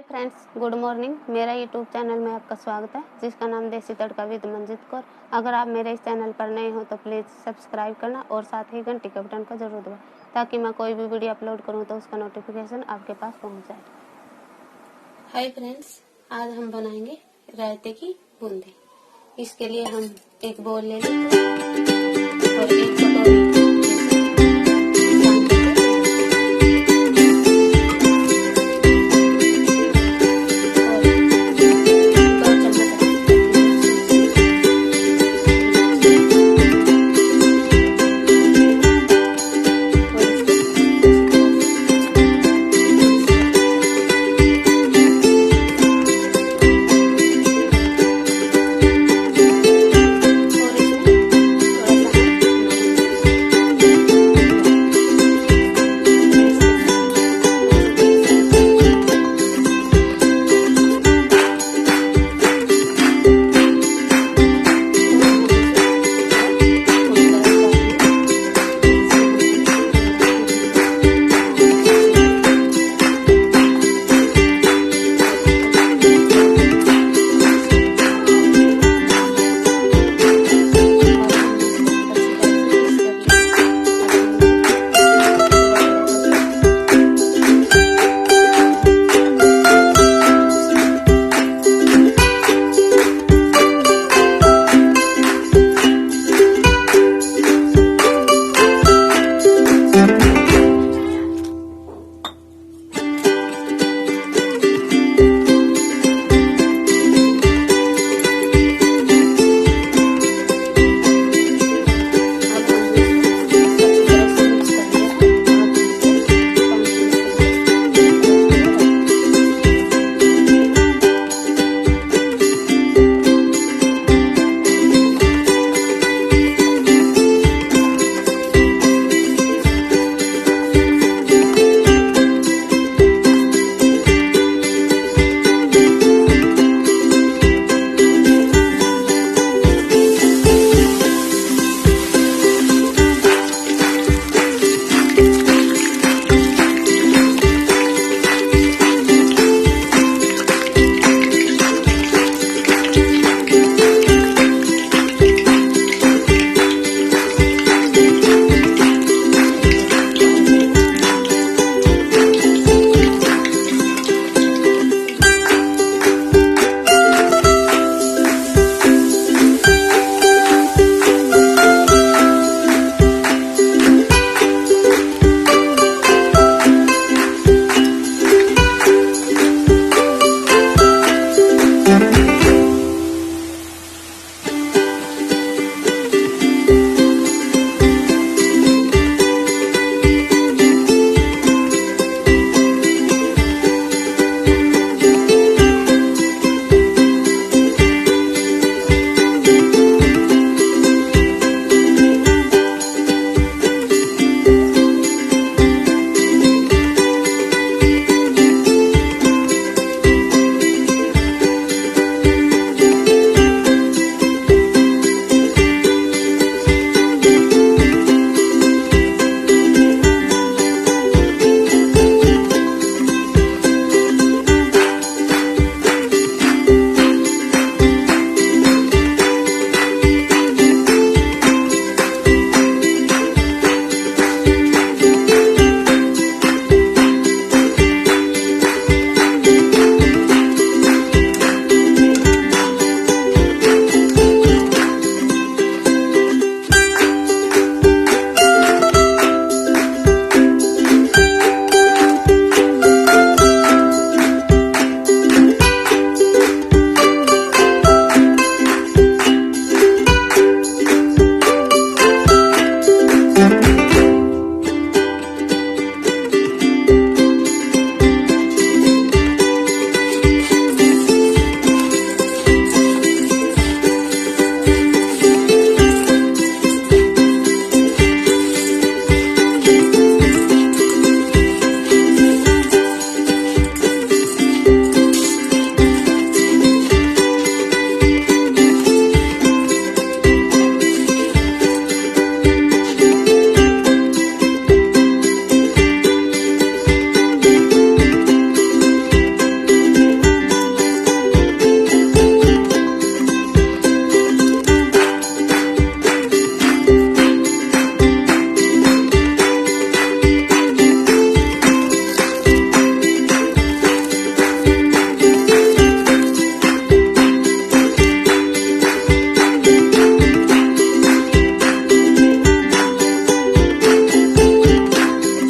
Friends, good morning. मेरा YouTube channel में आपका स्वागत है, जिसका नाम देसी तड़का विद मंजीत कौर। अगर आप मेरे इस चैनल पर नए हो तो प्लीज़ सब्सक्राइब करना और साथ ही घंटी के बटन को जरूर दबाएं, ताकि मैं कोई भी वीडियो अपलोड करूं तो उसका नोटिफिकेशन आपके पास पहुंच जाए। हाय फ्रेंड्स, आज हम बनाएंगे रायते की बूंदी। इसके लिए हम एक बोल ले लेंगे और एक